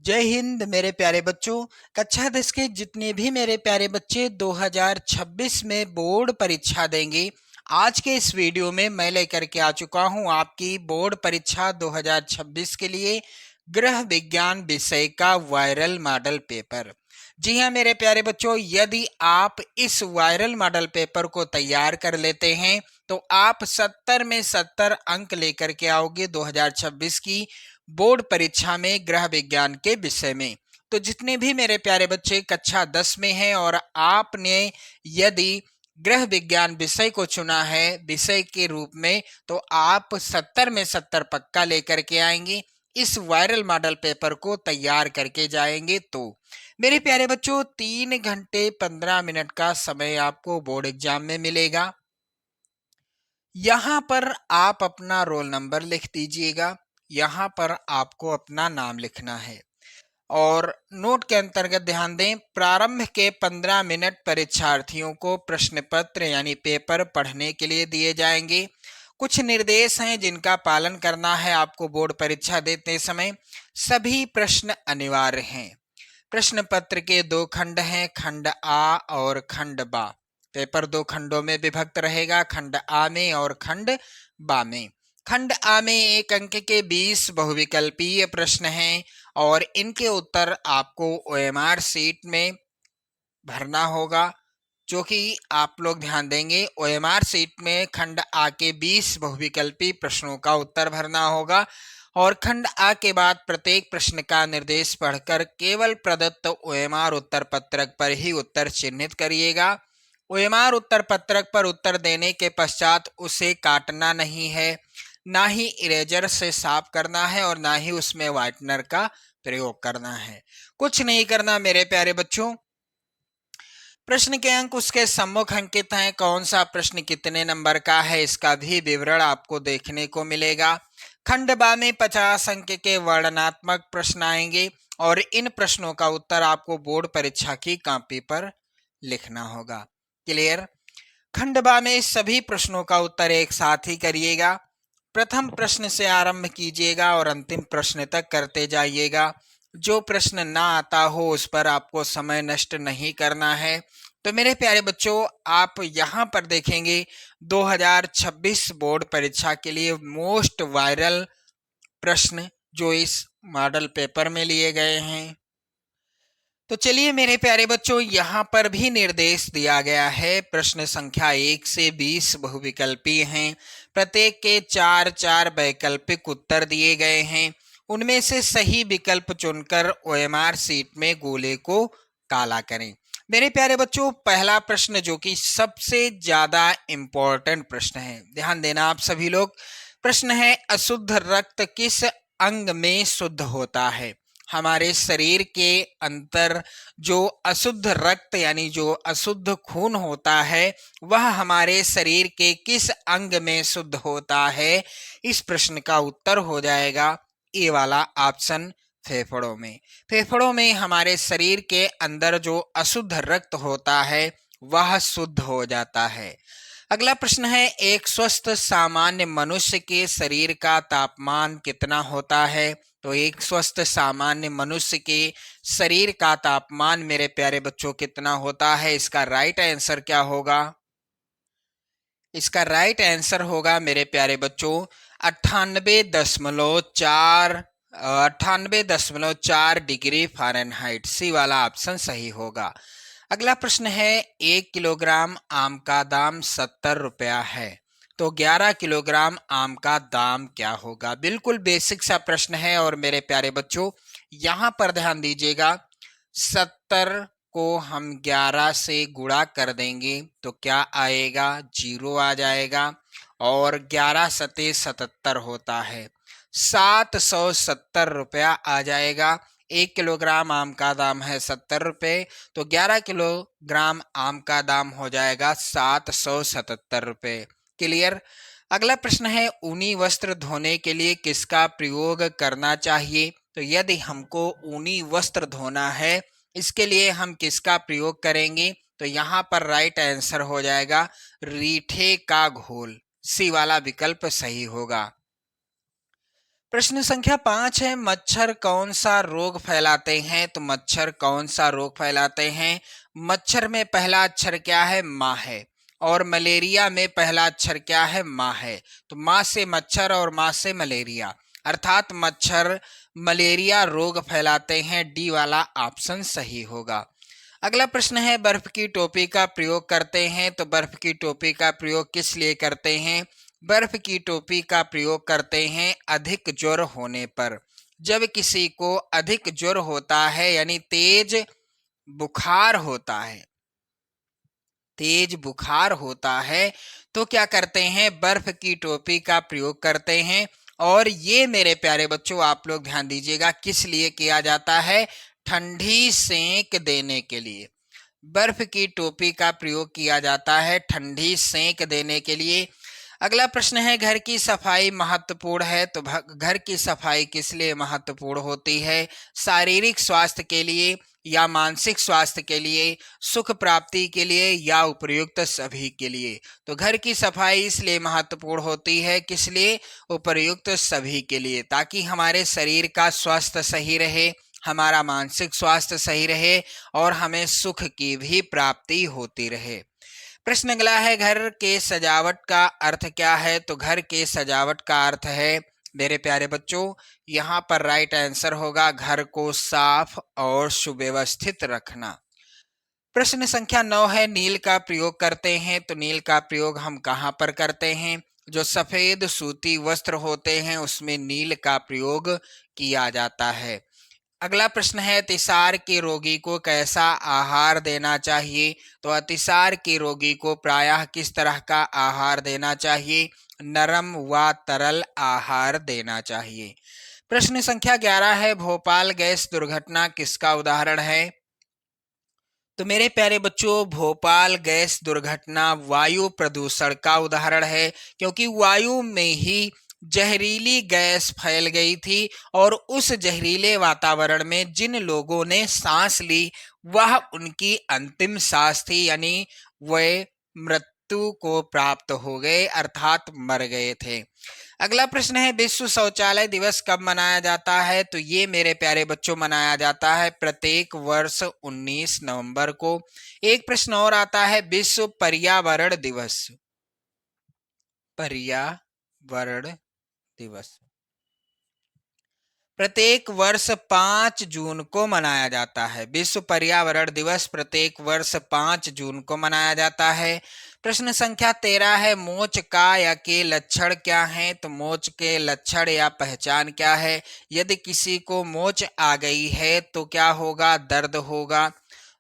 जय हिंद मेरे प्यारे बच्चों। कक्षा 10 के जितने भी मेरे प्यारे बच्चे 2026 में बोर्ड परीक्षा देंगे, आज के इस वीडियो में मैं लेकर के आ चुका हूं आपकी बोर्ड परीक्षा 2026 के लिए गृह विज्ञान विषय का वायरल मॉडल पेपर। जी हाँ मेरे प्यारे बच्चों, यदि आप इस वायरल मॉडल पेपर को तैयार कर लेते हैं तो आप 70 में 70 अंक लेकर के आओगे 2026 की बोर्ड परीक्षा में गृह विज्ञान के विषय में। तो जितने भी मेरे प्यारे बच्चे कक्षा 10 में हैं और आपने यदि गृह विज्ञान विषय को चुना है विषय के रूप में, तो आप 70 में 70 पक्का लेकर के आएंगे, इस वायरल मॉडल पेपर को तैयार करके जाएंगे। तो मेरे प्यारे बच्चों 3 घंटे 15 मिनट का समय आपको बोर्ड एग्जाम में मिलेगा। यहाँ पर आप अपना रोल नंबर लिख दीजिएगा, यहाँ पर आपको अपना नाम लिखना है और नोट के अंतर्गत ध्यान दें, प्रारंभ के 15 मिनट परीक्षार्थियों को प्रश्न पत्र यानी पेपर पढ़ने के लिए दिए जाएंगे। कुछ निर्देश हैं जिनका पालन करना है आपको बोर्ड परीक्षा देते समय। सभी प्रश्न अनिवार्य हैं। प्रश्न पत्र के 2 खंड हैं, खंड आ और खंड बा। पेपर 2 खंडों में विभक्त रहेगा, खंड आ में और खंड बा में। खंड आ में 1 अंक के 20 बहुविकल्पीय प्रश्न हैं और इनके उत्तर आपको ओएमआर सीट में भरना होगा, जो कि आप लोग ध्यान देंगे। ओएमआर सीट में खंड आ के 20 बहुविकल्पी प्रश्नों का उत्तर भरना होगा और खंड आ के बाद प्रत्येक प्रश्न का निर्देश पढ़कर केवल प्रदत्त ओएमआर उत्तर पत्रक पर ही उत्तर चिन्हित करिएगा। ओएमआर उत्तर पत्रक पर उत्तर देने के पश्चात उसे काटना नहीं है, ना ही इरेजर से साफ करना है और ना ही उसमें व्हाइटनर का प्रयोग करना है। कुछ नहीं करना मेरे प्यारे बच्चों। प्रश्न के अंक उसके सम्मुख अंकित हैं, कौन सा प्रश्न कितने नंबर का है इसका भी विवरण आपको देखने को मिलेगा। खंड बा में 50 अंक के वर्णनात्मक प्रश्न आएंगे और इन प्रश्नों का उत्तर आपको बोर्ड परीक्षा की कॉपी पर लिखना होगा। क्लियर? खंड बा में सभी प्रश्नों का उत्तर एक साथ ही करिएगा। प्रथम प्रश्न से आरंभ कीजिएगा और अंतिम प्रश्न तक करते जाइएगा। जो प्रश्न ना आता हो उस पर आपको समय नष्ट नहीं करना है। तो मेरे प्यारे बच्चों, आप यहाँ पर देखेंगे 2026 बोर्ड परीक्षा के लिए मोस्ट वायरल प्रश्न जो इस मॉडल पेपर में लिए गए हैं। तो चलिए मेरे प्यारे बच्चों, यहाँ पर भी निर्देश दिया गया है। प्रश्न संख्या 1 से 20 बहुविकल्पी हैं, प्रत्येक के 4-4 वैकल्पिक उत्तर दिए गए हैं। उनमें से सही विकल्प चुनकर ओएमआर सीट में गोले को काला करें। मेरे प्यारे बच्चों, पहला प्रश्न जो कि सबसे ज्यादा इंपॉर्टेंट प्रश्न है, ध्यान देना आप सभी लोग। प्रश्न है, अशुद्ध रक्त किस अंग में शुद्ध होता है? हमारे शरीर के अंदर जो अशुद्ध रक्त यानी जो अशुद्ध खून होता है वह हमारे शरीर के किस अंग में शुद्ध होता है? इस प्रश्न का उत्तर हो जाएगा ए वाला ऑप्शन, फेफड़ों में। फेफड़ों में हमारे शरीर के अंदर जो अशुद्ध रक्त होता है वह शुद्ध हो जाता है। अगला प्रश्न है, एक स्वस्थ सामान्य मनुष्य के शरीर का तापमान कितना होता है? तो एक स्वस्थ सामान्य मनुष्य के शरीर का तापमान मेरे प्यारे बच्चों कितना होता है? इसका राइट आंसर क्या होगा? इसका राइट आंसर होगा मेरे प्यारे बच्चों 98.4 डिग्री फ़ारेनहाइट। सी वाला ऑप्शन सही होगा। अगला प्रश्न है, 1 किलोग्राम आम का दाम 70 रुपया है, तो 11 किलोग्राम आम का दाम क्या होगा? बिल्कुल बेसिक सा प्रश्न है और मेरे प्यारे बच्चों यहाँ पर ध्यान दीजिएगा। 70 को हम 11 से गुणा कर देंगे तो क्या आएगा? 0 आ जाएगा और 11 सते 77 होता है, 770 रुपया आ जाएगा। 1 किलोग्राम आम का दाम है 70 रुपये, तो 11 किलोग्राम आम का दाम हो जाएगा 777 रुपये। क्लियर? अगला प्रश्न है, ऊनी वस्त्र धोने के लिए किसका प्रयोग करना चाहिए? तो यदि हमको ऊनी वस्त्र धोना है इसके लिए हम किसका प्रयोग करेंगे? तो यहाँ पर राइट आंसर हो जाएगा रीठे का घोल। सी वाला विकल्प सही होगा। प्रश्न संख्या 5 है, मच्छर कौन सा रोग फैलाते हैं? तो मच्छर कौन सा रोग फैलाते हैं? मच्छर में पहला अक्षर क्या है? माँ है। और मलेरिया में पहला अक्षर क्या है? माँ है। तो माँ से मच्छर और माँ से मलेरिया, अर्थात मच्छर मलेरिया रोग फैलाते हैं। डी वाला ऑप्शन सही होगा। अगला प्रश्न है, बर्फ की टोपी का प्रयोग करते हैं? तो बर्फ की टोपी का प्रयोग किस लिए करते हैं? बर्फ की टोपी का प्रयोग करते हैं अधिक ज्वर होने पर। जब किसी को अधिक ज्वर होता है यानी बुखार होता है तेज बुखार होता है, तो क्या करते हैं? बर्फ की टोपी का प्रयोग करते हैं। और ये मेरे प्यारे बच्चों आप लोग ध्यान दीजिएगा, किस लिए किया जाता है? ठंडी सेंक देने के लिए बर्फ की टोपी का प्रयोग किया जाता है, ठंडी सेंक देने के लिए। अगला प्रश्न है, घर की सफाई महत्वपूर्ण है? तो घर की सफाई किस लिए महत्वपूर्ण होती है? शारीरिक स्वास्थ्य के लिए या मानसिक स्वास्थ्य के लिए, सुख प्राप्ति के लिए या उपर्युक्त सभी के लिए? तो घर की सफाई इसलिए महत्वपूर्ण होती है, किस लिए? उपर्युक्त सभी के लिए, ताकि हमारे शरीर का स्वास्थ्य सही रहे, हमारा मानसिक स्वास्थ्य सही रहे और हमें सुख की भी प्राप्ति होती रहे। प्रश्न अगला है, घर के सजावट का अर्थ क्या है? तो घर के सजावट का अर्थ है मेरे प्यारे बच्चों, यहाँ पर राइट आंसर होगा घर को साफ और सुव्यवस्थित रखना। प्रश्न संख्या 9 है, नील का प्रयोग करते हैं? तो नील का प्रयोग हम कहाँ पर करते हैं? जो सफेद सूती वस्त्र होते हैं उसमें नील का प्रयोग किया जाता है। अगला प्रश्न है, अतिसार के रोगी को कैसा आहार देना चाहिए? तो अतिसार के रोगी को प्रायः किस तरह का आहार देना चाहिए? नरम व तरल आहार देना चाहिए। प्रश्न संख्या 11 है, भोपाल गैस दुर्घटना किसका उदाहरण है? तो मेरे प्यारे बच्चों, भोपाल गैस दुर्घटना वायु प्रदूषण का उदाहरण है, क्योंकि वायु में ही जहरीली गैस फैल गई थी और उस जहरीले वातावरण में जिन लोगों ने सांस ली वह उनकी अंतिम सांस थी, यानी वे मृत्यु को प्राप्त हो गए, अर्थात मर गए थे। अगला प्रश्न है, विश्व शौचालय दिवस कब मनाया जाता है? तो ये मेरे प्यारे बच्चों मनाया जाता है प्रत्येक वर्ष 19 नवंबर को। एक प्रश्न और आता है, विश्व पर्यावरण दिवस, पर्यावरण दिवस प्रत्येक वर्ष 5 जून को मनाया जाता है। विश्व पर्यावरण दिवस प्रत्येक वर्ष 5 जून को मनाया जाता है। प्रश्न संख्या 13 है, मोच का या के लक्षण क्या हैं? तो मोच के लक्षण या पहचान क्या है? यदि किसी को मोच आ गई है तो क्या होगा? दर्द होगा।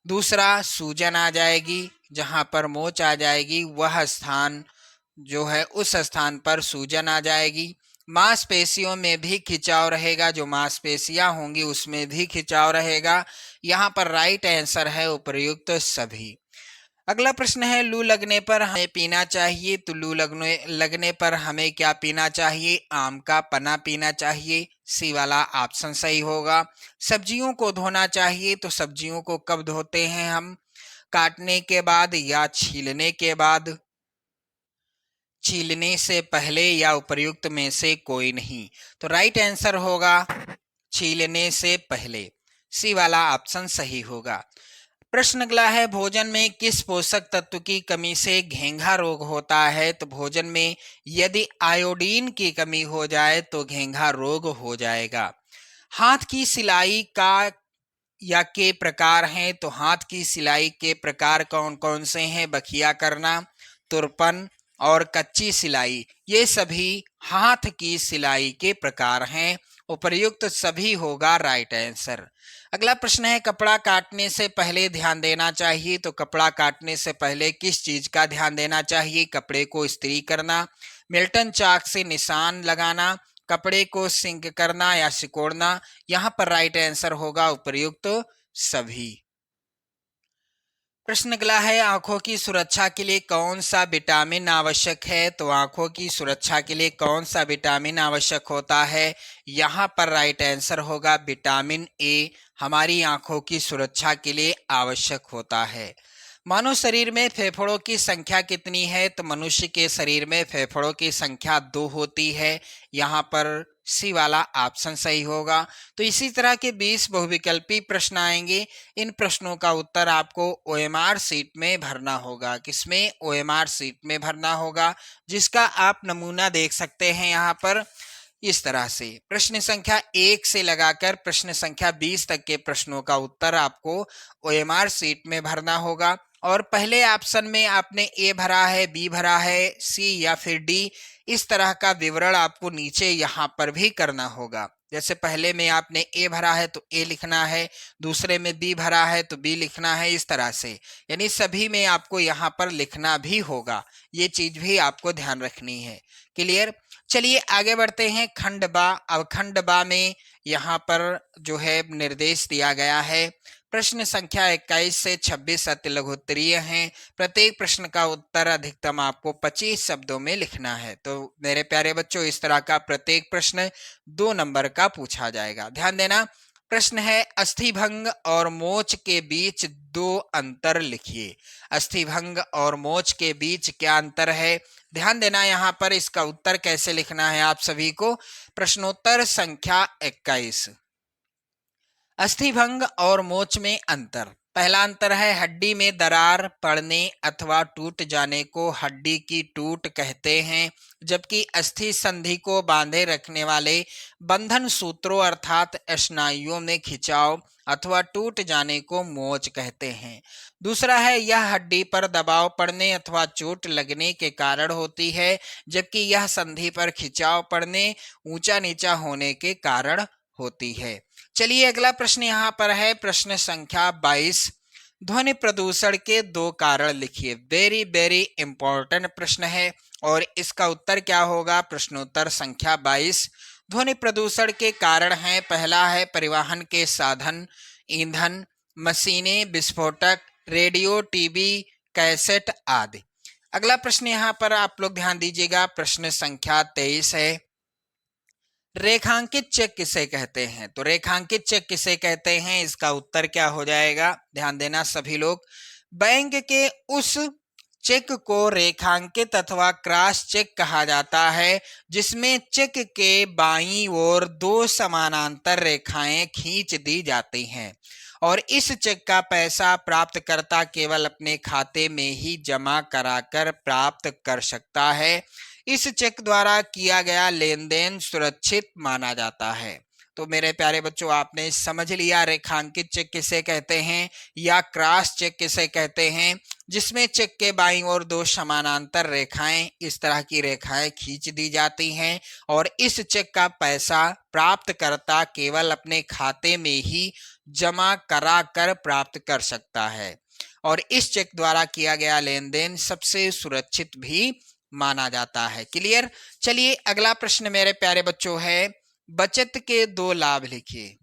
दूसरा, सूजन आ जाएगी, जहां पर मोच आ जाएगी वह स्थान जो है उस स्थान पर सूजन आ जाएगी। मांसपेशियों में भी खिंचाव रहेगा, जो मांसपेशियां होंगी उसमें भी खिंचाव रहेगा। यहाँ पर राइट आंसर है उपर्युक्त सभी। अगला प्रश्न है, लू लगने पर हमें पीना चाहिए? तो लू लगने पर हमें क्या पीना चाहिए? आम का पन्ना पीना चाहिए। सी वाला ऑप्शन सही होगा। सब्जियों को धोना चाहिए? तो सब्जियों को कब धोते हैं हम? काटने के बाद या छीलने के बाद? छीलने से पहले या उपर्युक्त में से कोई नहीं। तो राइट आंसर होगा छीलने से पहले, सी वाला ऑप्शन सही होगा। प्रश्न अगला है, भोजन में किस पोषक तत्व की कमी से घेंघा रोग होता है? तो भोजन में यदि आयोडीन की कमी हो जाए तो घेंघा रोग हो जाएगा। हाथ की सिलाई का या के प्रकार हैं? तो हाथ की सिलाई के प्रकार कौन कौन से हैं? बखिया करना, तुरपन और कच्ची सिलाई, ये सभी हाथ की सिलाई के प्रकार हैं। उपर्युक्त सभी होगा राइट आंसर। अगला प्रश्न है, कपड़ा काटने से पहले ध्यान देना चाहिए? तो कपड़ा काटने से पहले किस चीज का ध्यान देना चाहिए? कपड़े को इस्त्री करना, मिल्टन चाक से निशान लगाना, कपड़े को सिंक करना या सिकोड़ना। यहाँ पर राइट आंसर होगा उपर्युक्त सभी। प्रश्न अगला है, आंखों की सुरक्षा के लिए कौन सा विटामिन आवश्यक है? तो आंखों की सुरक्षा के लिए कौन सा विटामिन आवश्यक होता है? यहाँ पर राइट आंसर होगा विटामिन ए, हमारी आंखों की सुरक्षा के लिए आवश्यक होता है। मानव शरीर में फेफड़ों की संख्या कितनी है? तो मनुष्य के शरीर में फेफड़ों की संख्या 2 होती है। यहाँ पर सी वाला ऑप्शन सही होगा। तो इसी तरह के 20 बहुविकल्पी प्रश्न आएंगे। इन प्रश्नों का उत्तर आपको ओएमआर सीट में भरना होगा। किसमें? ओएमआर सीट में भरना होगा, जिसका आप नमूना देख सकते हैं यहाँ पर इस तरह से। प्रश्न संख्या 1 से लगाकर प्रश्न संख्या 20 तक के प्रश्नों का उत्तर आपको ओएमआर सीट में भरना होगा। और पहले ऑप्शन में आपने ए भरा है, बी भरा है, सी या फिर डी, इस तरह का विवरण आपको नीचे यहाँ पर भी करना होगा। जैसे पहले में आपने ए भरा है तो ए लिखना है, दूसरे में बी भरा है तो बी लिखना है, इस तरह से। यानी सभी में आपको यहाँ पर लिखना भी होगा, ये चीज भी आपको ध्यान रखनी है। क्लियर? चलिए आगे बढ़ते हैं। खंड बा। अब खंड बा में यहाँ पर जो है निर्देश दिया गया है। प्रश्न संख्या 21 से 26 अति लघुत्तरीय हैं। प्रत्येक प्रश्न का उत्तर अधिकतम आपको 25 शब्दों में लिखना है। तो मेरे प्यारे बच्चों, इस तरह का प्रत्येक प्रश्न 2 नंबर का पूछा जाएगा। ध्यान देना। प्रश्न है, अस्थिभंग और मोच के बीच 2 अंतर लिखिए। अस्थिभंग और मोच के बीच क्या अंतर है? ध्यान देना यहाँ पर। इसका उत्तर कैसे लिखना है आप सभी को। प्रश्नोत्तर संख्या 21। अस्थिभंग और मोच में अंतर। पहला अंतर है, हड्डी में दरार पड़ने अथवा टूट जाने को हड्डी की टूट कहते हैं, जबकि अस्थि संधि को बांधे रखने वाले बंधन सूत्रों अर्थात स्नायुओं में खिंचाव अथवा टूट जाने को मोच कहते हैं। दूसरा है, यह हड्डी पर दबाव पड़ने अथवा चोट लगने के कारण होती है, जबकि यह संधि पर खिंचाव पड़ने, ऊंचा नीचा होने के कारण होती है। चलिए अगला प्रश्न यहाँ पर है, प्रश्न संख्या 22। ध्वनि प्रदूषण के 2 कारण लिखिए। वेरी वेरी इंपॉर्टेंट प्रश्न है और इसका उत्तर क्या होगा? प्रश्नोत्तर संख्या 22। ध्वनि प्रदूषण के कारण हैं, पहला है परिवहन के साधन, ईंधन, मशीनें, विस्फोटक, रेडियो, टीवी, कैसेट आदि। अगला प्रश्न यहाँ पर आप लोग ध्यान दीजिएगा, प्रश्न संख्या 23 है। रेखांकित चेक किसे कहते हैं? तो रेखांकित चेक किसे कहते हैं, इसका उत्तर क्या हो जाएगा? ध्यान देना सभी लोग। बैंक के उस चेक को रेखांकित अथवा क्रॉस चेक कहा जाता है जिसमें चेक के बाईं ओर 2 समानांतर रेखाएं खींच दी जाती हैं और इस चेक का पैसा प्राप्तकर्ता केवल अपने खाते में ही जमा कराकर प्राप्त कर सकता है। इस चेक द्वारा किया गया लेन देन सुरक्षित माना जाता है। तो मेरे प्यारे बच्चों, आपने समझ लिया रेखांकित चेक किसे कहते हैं या क्रॉस चेक किसे कहते हैं, जिसमें चेक के बाईं ओर 2 समानांतर रेखाएं, इस तरह की रेखाएं खींच दी जाती हैं और इस चेक का पैसा प्राप्तकर्ता केवल अपने खाते में ही जमा करा कर प्राप्त कर सकता है और इस चेक द्वारा किया गया लेन देन सबसे सुरक्षित भी माना जाता है। क्लियर? चलिए अगला प्रश्न मेरे प्यारे बच्चों है, बचत के 2 लाभ लिखिए।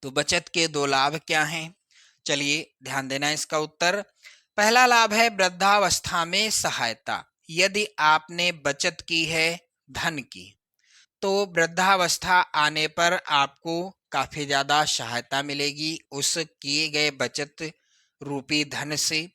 तो बचत के 2 लाभ क्या हैं? चलिए ध्यान देना इसका उत्तर। पहला लाभ है वृद्धावस्था में सहायता। यदि आपने बचत की है धन की, तो वृद्धावस्था आने पर आपको काफी ज्यादा सहायता मिलेगी उस किए गए बचत रूपी धन से।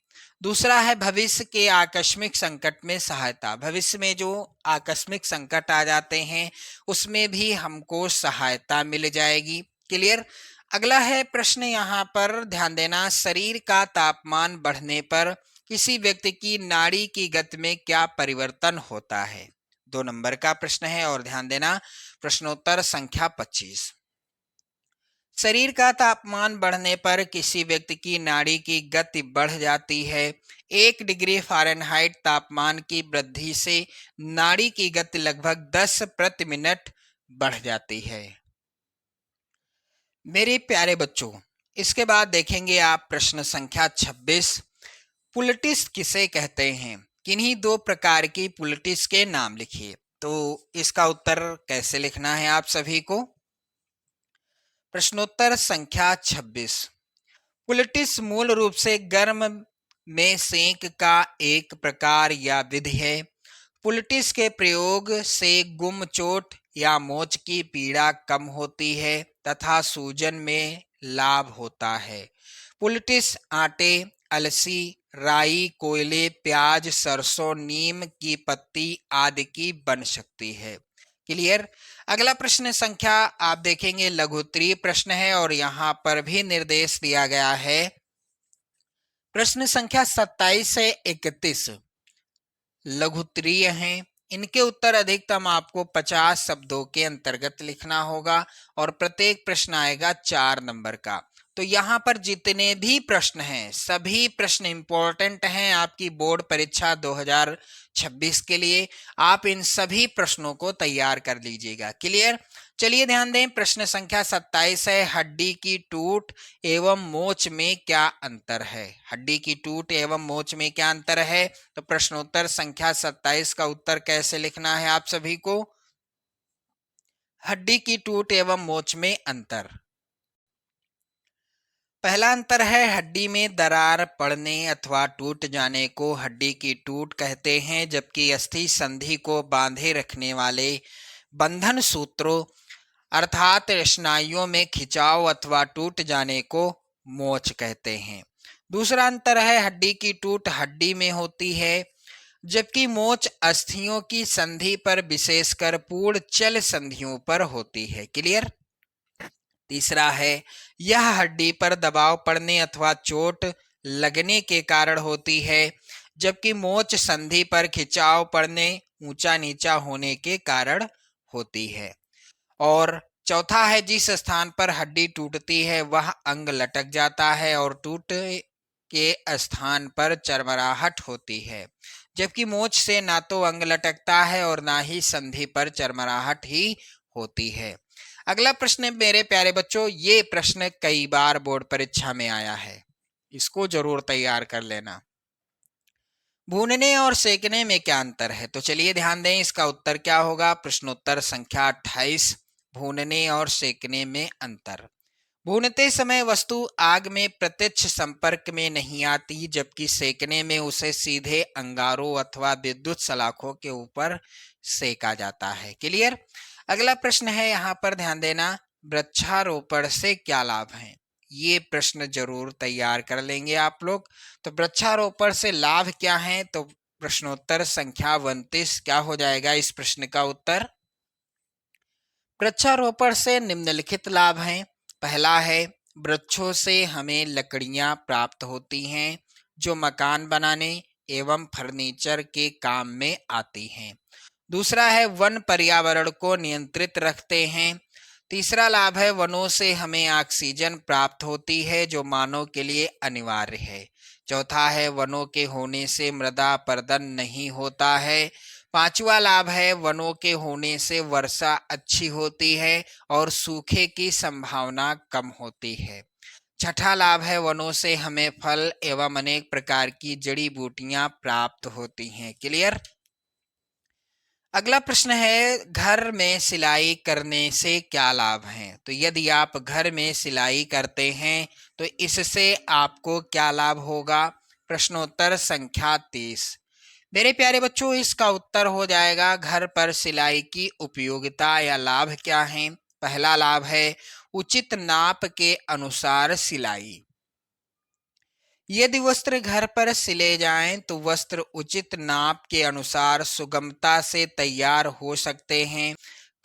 दूसरा है भविष्य के आकस्मिक संकट में सहायता। भविष्य में जो आकस्मिक संकट आ जाते हैं उसमें भी हमको सहायता मिल जाएगी। क्लियर? अगला है प्रश्न यहाँ पर ध्यान देना, शरीर का तापमान बढ़ने पर किसी व्यक्ति की नाड़ी की गति में क्या परिवर्तन होता है? 2 नंबर का प्रश्न है और ध्यान देना प्रश्नोत्तर संख्या 25। शरीर का तापमान बढ़ने पर किसी व्यक्ति की नाड़ी की गति बढ़ जाती है। 1 डिग्री फ़ारेनहाइट तापमान की वृद्धि से नाड़ी की गति लगभग 10 प्रति मिनट बढ़ जाती है। मेरे प्यारे बच्चों, इसके बाद देखेंगे आप प्रश्न संख्या 26। पुलटिस किसे कहते हैं? किन्हीं 2 प्रकार की पुलटिस के नाम लिखिए। तो इसका उत्तर कैसे लिखना है आप सभी को? प्रश्नोत्तर संख्या 26। पुलटिस मूल रूप से गर्म में सेंक का एक प्रकार या विधि है। पुलटिस के प्रयोग से गुम, चोट या मोच की पीड़ा कम होती है तथा सूजन में लाभ होता है। पुलटिस आटे, अलसी, राई, कोयले, प्याज, सरसों, नीम की पत्ती आदि की बन सकती है। क्लियर। अगला प्रश्न संख्या आप देखेंगे लघुत्तरीय प्रश्न है और यहाँ पर भी निर्देश दिया गया है। प्रश्न संख्या 27 से 31 लघुत्तरीय हैं। इनके उत्तर अधिकतम आपको 50 शब्दों के अंतर्गत लिखना होगा और प्रत्येक प्रश्न आएगा 4 नंबर का। तो यहाँ पर जितने भी प्रश्न हैं सभी प्रश्न इंपॉर्टेंट हैं आपकी बोर्ड परीक्षा 2026 के लिए। आप इन सभी प्रश्नों को तैयार कर लीजिएगा। क्लियर। चलिए ध्यान दें, प्रश्न संख्या 27 है, हड्डी की टूट एवं मोच में क्या अंतर है। हड्डी की टूट एवं मोच में क्या अंतर है। तो प्रश्नोत्तर संख्या 27 का उत्तर कैसे लिखना है आप सभी को। हड्डी की टूट एवं मोच में अंतर। पहला अंतर है, हड्डी में दरार पड़ने अथवा टूट जाने को हड्डी की टूट कहते हैं, जबकि अस्थि संधि को बांधे रखने वाले बंधन सूत्रों अर्थात स्नायुओं में खिंचाव अथवा टूट जाने को मोच कहते हैं। दूसरा अंतर है, हड्डी की टूट हड्डी में होती है, जबकि मोच अस्थियों की संधि पर विशेषकर पूर्ण चल संधियों पर होती है। क्लियर। तीसरा है, यह हड्डी पर दबाव पड़ने अथवा चोट लगने के कारण होती है, जबकि मोच संधि पर खिंचाव पड़ने ऊंचा नीचा होने के कारण होती है। और चौथा है, जिस स्थान पर हड्डी टूटती है वह अंग लटक जाता है और टूट के स्थान पर चरमराहट होती है, जबकि मोच से ना तो अंग लटकता है और ना ही संधि पर चरमराहट ही होती है। अगला प्रश्न मेरे प्यारे बच्चों, ये प्रश्न कई बार बोर्ड परीक्षा में आया है, इसको जरूर तैयार कर लेना। भूनने और सेकने में क्या अंतर है। तो चलिए ध्यान दें, इसका उत्तर क्या होगा। प्रश्नोत्तर संख्या 28, भूनने और सेकने में अंतर। भूनते समय वस्तु आग में प्रत्यक्ष संपर्क में नहीं आती, जबकि सेकने में उसे सीधे अंगारों अथवा विद्युत सलाखों के ऊपर सेका जाता है। क्लियर। अगला प्रश्न है, यहाँ पर ध्यान देना, वृक्षारोपण से क्या लाभ है। ये प्रश्न जरूर तैयार कर लेंगे आप लोग। तो वृक्षारोपण से लाभ क्या है। तो प्रश्नोत्तर संख्या 29 क्या हो जाएगा इस प्रश्न का उत्तर। वृक्षारोपण से निम्नलिखित लाभ हैं। पहला है, वृक्षों से हमें लकड़ियां प्राप्त होती हैं जो मकान बनाने एवं फर्नीचर के काम में आती हैं। दूसरा है, वन पर्यावरण को नियंत्रित रखते हैं। तीसरा लाभ है, वनों से हमें ऑक्सीजन प्राप्त होती है जो मानव के लिए अनिवार्य है। चौथा है, वनों के होने से मृदा अपरदन नहीं होता है। पांचवा लाभ है, वनों के होने से वर्षा अच्छी होती है और सूखे की संभावना कम होती है। छठा लाभ है, वनों से हमें फल एवं अनेक प्रकार की जड़ी बूटियां प्राप्त होती हैं। क्लियर। अगला प्रश्न है, घर में सिलाई करने से क्या लाभ हैं। तो यदि आप घर में सिलाई करते हैं तो इससे आपको क्या लाभ होगा। प्रश्नोत्तर संख्या 30। मेरे प्यारे बच्चों, इसका उत्तर हो जाएगा, घर पर सिलाई की उपयोगिता या लाभ क्या है। पहला लाभ है, उचित नाप के अनुसार सिलाई। यदि वस्त्र घर पर सिले जाएं तो वस्त्र उचित नाप के अनुसार सुगमता से तैयार हो सकते हैं।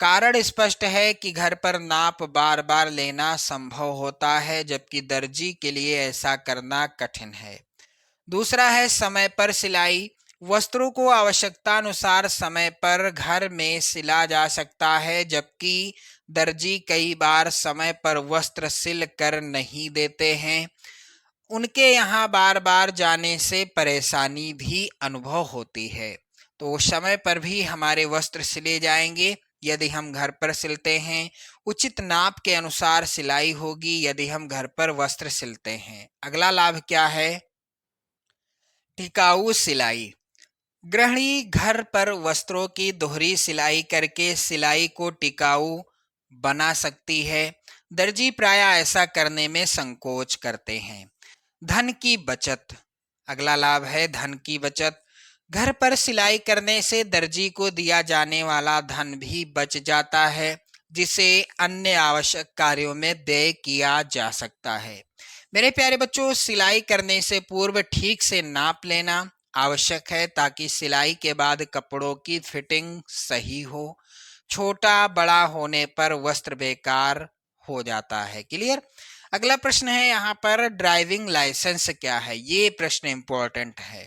कारण स्पष्ट है कि घर पर नाप बार बार लेना संभव होता है, जबकि दर्जी के लिए ऐसा करना कठिन है। दूसरा है, समय पर सिलाई। वस्त्रों को आवश्यकता अनुसार समय पर घर में सिला जा सकता है, जबकि दर्जी कई बार समय पर वस्त्र सिल कर नहीं देते हैं। उनके यहाँ बार बार जाने से परेशानी भी अनुभव होती है। तो समय पर भी हमारे वस्त्र सिले जाएंगे यदि हम घर पर सिलते हैं। उचित नाप के अनुसार सिलाई होगी यदि हम घर पर वस्त्र सिलते हैं। अगला लाभ क्या है। टिकाऊ सिलाई। गृहिणी घर पर वस्त्रों की दोहरी सिलाई करके सिलाई को टिकाऊ बना सकती है। दर्जी प्रायः ऐसा करने में संकोच करते हैं। धन की बचत। अगला लाभ है धन की बचत। घर पर सिलाई करने से दर्जी को दिया जाने वाला धन भी बच जाता है, जिसे अन्य आवश्यक कार्यों में व्यय किया जा सकता है। मेरे प्यारे बच्चों, सिलाई करने से पूर्व ठीक से नाप लेना आवश्यक है ताकि सिलाई के बाद कपड़ों की फिटिंग सही हो। छोटा बड़ा होने पर वस्त्र बेकार हो जाता है। क्लियर। अगला प्रश्न है यहाँ पर ड्राइविंग लाइसेंस क्या है, ये प्रश्न इंपॉर्टेंट है।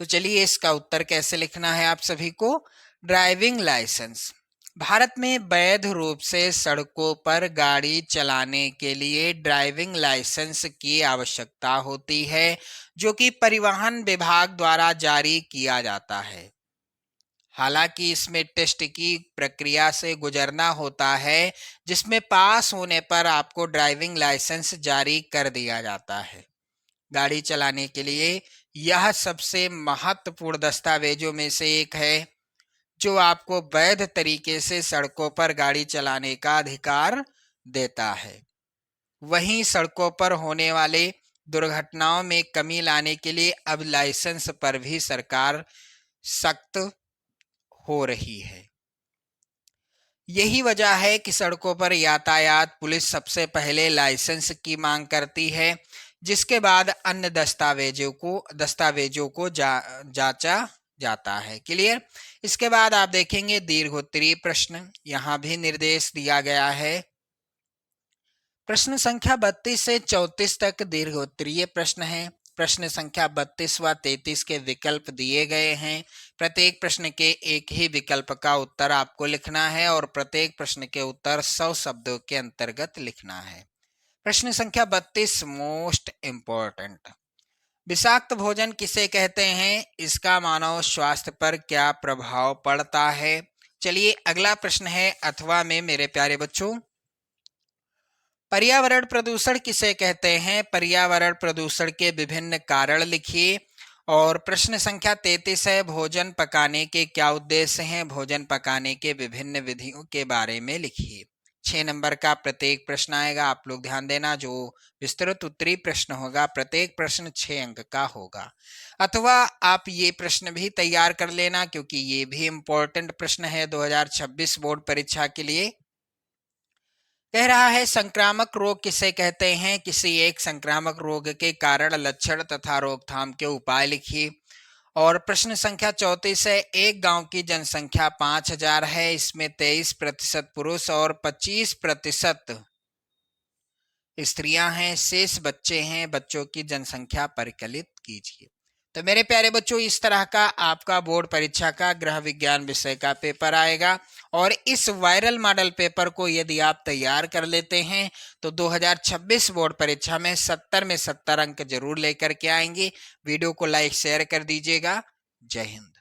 तो चलिए इसका उत्तर कैसे लिखना है आप सभी को। ड्राइविंग लाइसेंस भारत में वैध रूप से सड़कों पर गाड़ी चलाने के लिए ड्राइविंग लाइसेंस की आवश्यकता होती है, जो कि परिवहन विभाग द्वारा जारी किया जाता है। हालांकि इसमें टेस्ट की प्रक्रिया से गुजरना होता है, जिसमें पास होने पर आपको ड्राइविंग लाइसेंस जारी कर दिया जाता है। गाड़ी चलाने के लिए यह सबसे महत्वपूर्ण दस्तावेजों में से एक है, जो आपको वैध तरीके से सड़कों पर गाड़ी चलाने का अधिकार देता है। वहीं सड़कों पर होने वाले दुर्घटनाओं में कमी लाने के लिए अब लाइसेंस पर भी सरकार सख्त हो रही है। यही वजह है कि सड़कों पर यातायात पुलिस सबसे पहले लाइसेंस की मांग करती है, जिसके बाद अन्य दस्तावेजों को जांचा जाता है। क्लियर। इसके बाद आप देखेंगे दीर्घोत्तरीय प्रश्न, यहाँ भी निर्देश दिया गया है। प्रश्न संख्या 32 से 34 तक दीर्घोत्तरीय प्रश्न है। प्रश्न संख्या 32 व 33 के विकल्प दिए गए हैं। प्रत्येक प्रश्न के एक ही विकल्प का उत्तर आपको लिखना है और प्रत्येक प्रश्न के उत्तर 100 शब्दों के अंतर्गत लिखना है। प्रश्न संख्या 32 मोस्ट इंपॉर्टेंट, विषाक्त भोजन किसे कहते हैं, इसका मानव स्वास्थ्य पर क्या प्रभाव पड़ता है। चलिए अगला प्रश्न है अथवा में मेरे प्यारे बच्चों, पर्यावरण प्रदूषण किसे कहते हैं, पर्यावरण प्रदूषण के विभिन्न कारण लिखिए। और प्रश्न संख्या 33 है भोजन पकाने के क्या उद्देश्य हैं, भोजन पकाने के विभिन्न विधियों के बारे में लिखिए। 6 नंबर का प्रत्येक प्रश्न आएगा, आप लोग ध्यान देना, जो विस्तृत उत्तरीय प्रश्न होगा प्रत्येक प्रश्न 6 अंक का होगा। अथवा आप ये प्रश्न भी तैयार कर लेना, क्योंकि ये भी इंपॉर्टेंट प्रश्न है 2026 बोर्ड परीक्षा के लिए। कह रहा है संक्रामक रोग किसे कहते हैं, किसी एक संक्रामक रोग के कारण, लक्षण तथा रोकथाम के उपाय लिखिए। और प्रश्न संख्या 34 है एक गांव की जनसंख्या 5000 है, इसमें 23% पुरुष और 25% स्त्रियां हैं, शेष बच्चे हैं, बच्चों की जनसंख्या परिकलित कीजिए। तो मेरे प्यारे बच्चों, इस तरह का आपका बोर्ड परीक्षा का गृह विज्ञान विषय का पेपर आएगा। और इस वायरल मॉडल पेपर को यदि आप तैयार कर लेते हैं तो 2026 बोर्ड परीक्षा में 70 में 70 अंक जरूर लेकर के आएंगे। वीडियो को लाइक शेयर कर दीजिएगा। जय हिंद।